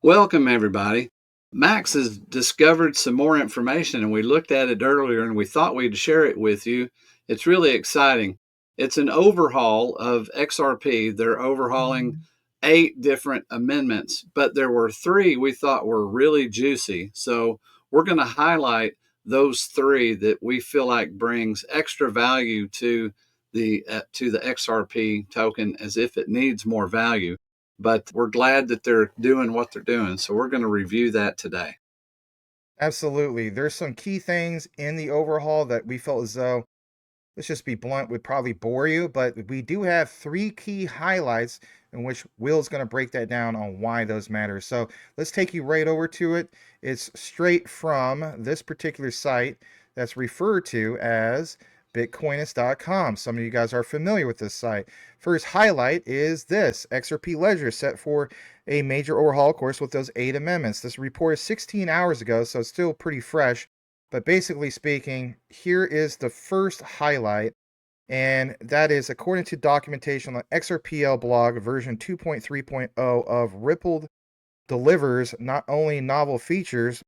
Welcome, everybody. Max has discovered some more information, and we looked at it earlier and we thought we'd share it with you. It's really exciting. It's an overhaul of XRP. They're overhauling 8 different amendments, but there were 3 we thought were really juicy. So we're going to highlight those 3 that we feel like brings extra value to the XRP token as if it needs more value, but we're glad that they're doing what they're doing. So we're going to review that today. Absolutely. There's some key things in the overhaul that we felt as though, let's just be blunt, would probably bore you, but we do have 3 key highlights in which Will's going to break that down on why those matter. So let's take you right over to it. It's straight from this particular site that's referred to as Bitcoinist.com. Some of you guys are familiar with this site. First highlight is this XRP Ledger set for a major overhaul, of course, with those 8 amendments. This report is 16 hours ago, so it's still pretty fresh. But basically speaking, here is the first highlight, and that is according to documentation on the XRPL blog version 2.3.0 of Ripple delivers not only novel features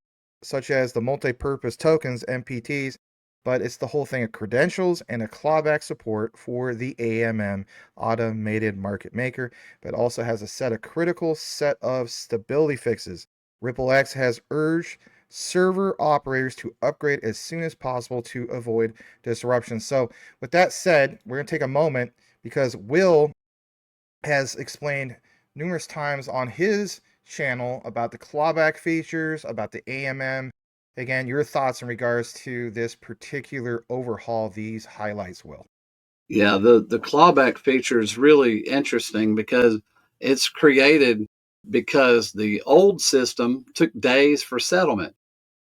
such as the multi-purpose tokens MPTs, but it's the whole thing of credentials and a clawback support for the AMM automated market maker, but also has a critical set of stability fixes. RippleX has urged server operators to upgrade as soon as possible to avoid disruption. So with that said, we're going to take a moment because Will has explained numerous times on his channel about the clawback features, about the AMM. Again, your thoughts in regards to this particular overhaul, these highlights, Will. Yeah, the clawback feature is really interesting because it's created because the old system took days for settlement.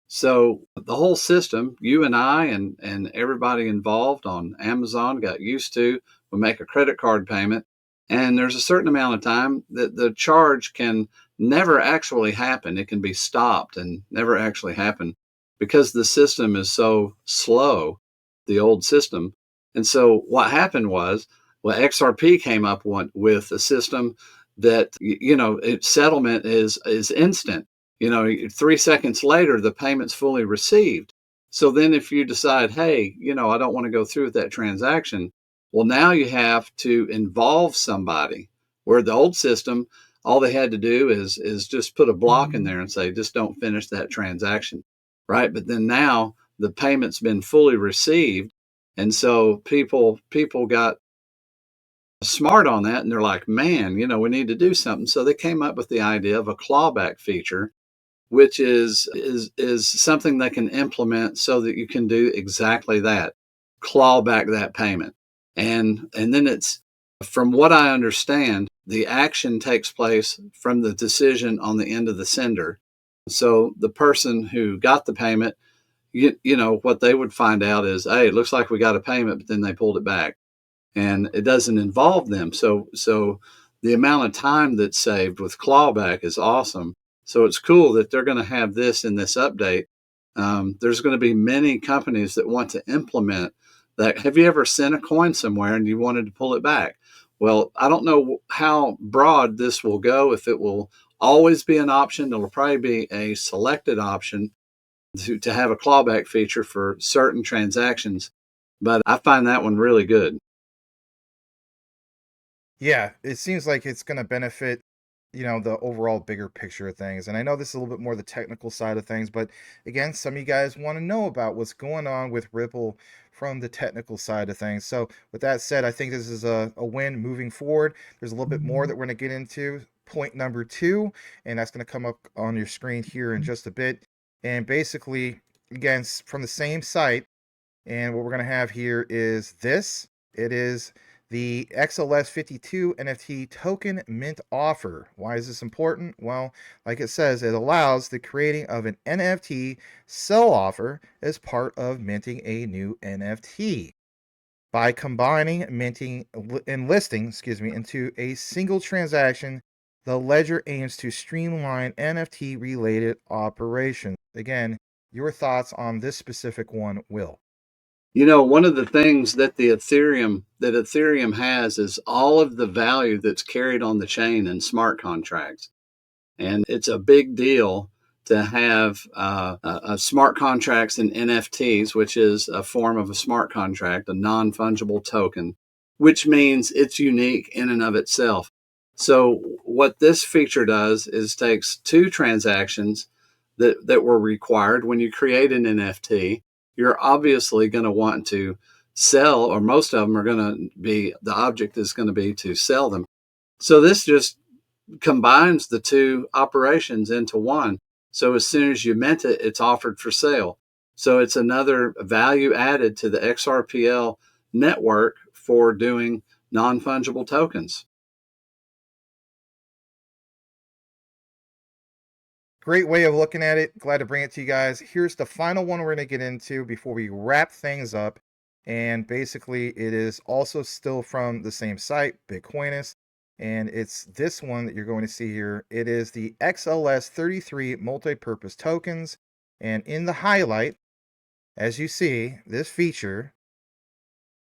So the whole system, you and I and everybody involved on Amazon got used to. We make a credit card payment, and there's a certain amount of time that the charge can never actually happen. It can be stopped and never actually happen because the system is so slow, the old system. And so what happened was, well, XRP came up with a system that its settlement is instant. 3 seconds later, the payment's fully received. So then if you decide, hey, I don't want to go through with that transaction, well, now you have to involve somebody. Where the old system, all they had to do is just put a block in there and say, just don't finish that transaction, right? But then now the payment's been fully received, and so people got smart on that, and they're like, man, we need to do something. So they came up with the idea of a clawback feature, which is something they can implement so that you can do exactly that, claw back that payment. And then it's, from what I understand, the action takes place from the decision on the end of the sender. So the person who got the payment, what they would find out is, hey, it looks like we got a payment, but then they pulled it back, and it doesn't involve them. So the amount of time that's saved with clawback is awesome. So it's cool that they're going to have this in this update. There's going to be many companies that want to implement that. Have you ever sent a coin somewhere and you wanted to pull it back? Well, I don't know how broad this will go, if it will always be an option. It'll probably be a selected option to have a clawback feature for certain transactions. But I find that one really good. Yeah, it seems like it's going to benefit, the overall bigger picture of things. And I know this is a little bit more the technical side of things, but again, some of you guys want to know about what's going on with Ripple from the technical side of things. So with that said, I think this is a win moving forward. There's a little bit more that we're going to get into. Point number 2, and that's going to come up on your screen here in just a bit. And basically, again, from the same site, and what we're going to have here is this. It is the XLS52 NFT token mint offer. Why is this important? Well, like it says, it allows the creating of an NFT sell offer as part of minting a new NFT. By combining minting and listing, into a single transaction, the ledger aims to streamline NFT related operations. Again, your thoughts on this specific one, Will? One of the things that Ethereum has is all of the value that's carried on the chain in smart contracts. And it's a big deal to have smart contracts and NFTs, which is a form of a smart contract, a non-fungible token, which means it's unique in and of itself. So what this feature does is takes two transactions that were required when you create an NFT. You're obviously going to want to sell, or most of them are going to be, the object is going to be to sell them. So this just combines the two operations into one. So as soon as you mint it, it's offered for sale. So it's another value added to the XRPL network for doing non-fungible tokens. Great way of looking at it. Glad to bring it to you guys. Here's the final one we're going to get into before we wrap things up. And basically, it is also still from the same site, Bitcoinist. And it's this one that you're going to see here. It is the XLS33 MultiPurpose Tokens. And in the highlight, as you see, this feature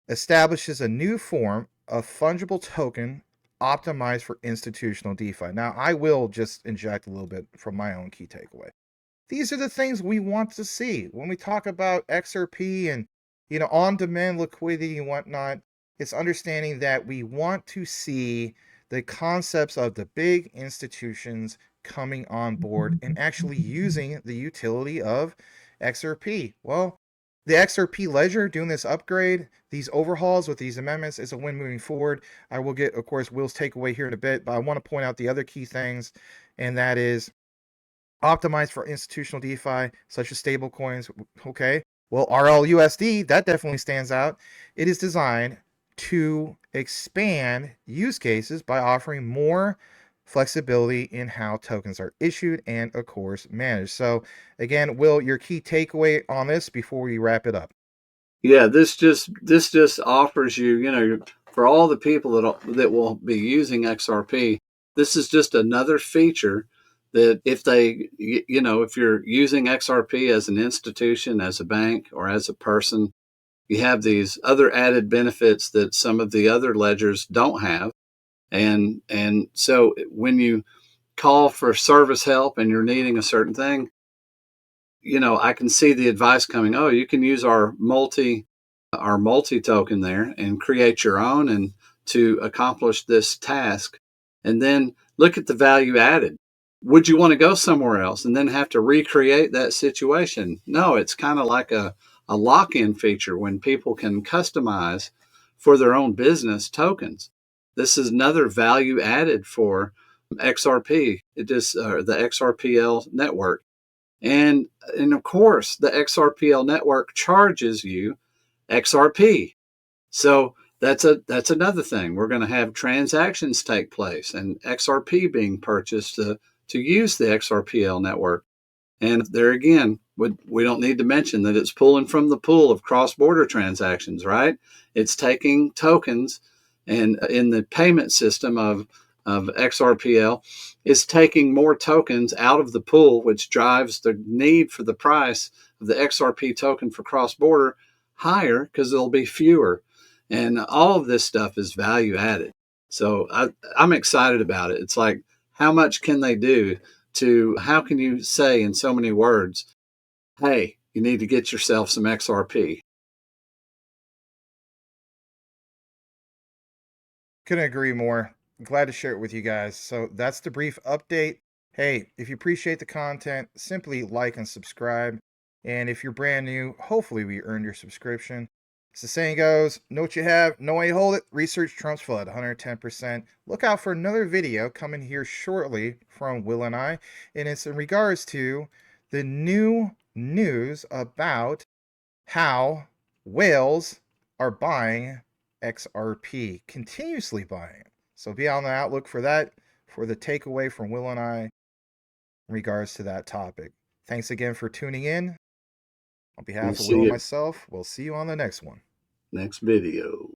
establishes a new form of fungible token optimized for institutional DeFi. Now, I will just inject a little bit from my own key takeaway. These are the things we want to see when we talk about XRP and on-demand liquidity and whatnot. It's understanding that we want to see the concepts of the big institutions coming on board and actually using the utility of XRP. Well, the XRP Ledger doing this upgrade, these overhauls with these amendments is a win moving forward. I will get, of course, Will's takeaway here in a bit, but I want to point out the other key things, and that is optimized for institutional DeFi, such as stablecoins. Okay, well, RLUSD, that definitely stands out. It is designed to expand use cases by offering more flexibility in how tokens are issued and, of course, managed. So, again, Will, your key takeaway on this before we wrap it up? Yeah, this just offers you, for all the people that will be using XRP, this is just another feature that if you're using XRP as an institution, as a bank, or as a person, you have these other added benefits that some of the other ledgers don't have. And so when you call for service help and you're needing a certain thing, I can see the advice coming, oh, you can use our multi token there and create your own and to accomplish this task. And then look at the value added. Would you want to go somewhere else and then have to recreate that situation? No, it's kind of like a lock-in feature when people can customize for their own business tokens. This is another value added for XRP. It is the XRPL network. And of course, the XRPL network charges you XRP. So that's another thing. We're going to have transactions take place and XRP being purchased to use the XRPL network. And there again, we don't need to mention that it's pulling from the pool of cross-border transactions, right? It's taking tokens, and in the payment system of XRPL, is taking more tokens out of the pool, which drives the need for the price of the XRP token for cross-border higher because there'll be fewer. And all of this stuff is value added. So I'm excited about it. It's like, how much can they do how can you say in so many words, hey, you need to get yourself some XRP? Couldn't agree more. Glad to share it with you guys. So that's the brief update. Hey, if you appreciate the content, simply like and subscribe. And if you're brand new, hopefully we earned your subscription. As the saying goes, know what you have, know why you hold it. Research trumps flood, 110%. Look out for another video coming here shortly from Will and I. And it's in regards to the new news about how whales are buying XRP, continuously buying it. So be on the outlook for that, for the takeaway from Will and I in regards to that topic. Thanks again for tuning in. On We'll behalf of see Will and you myself, we'll see you on the next one. next video.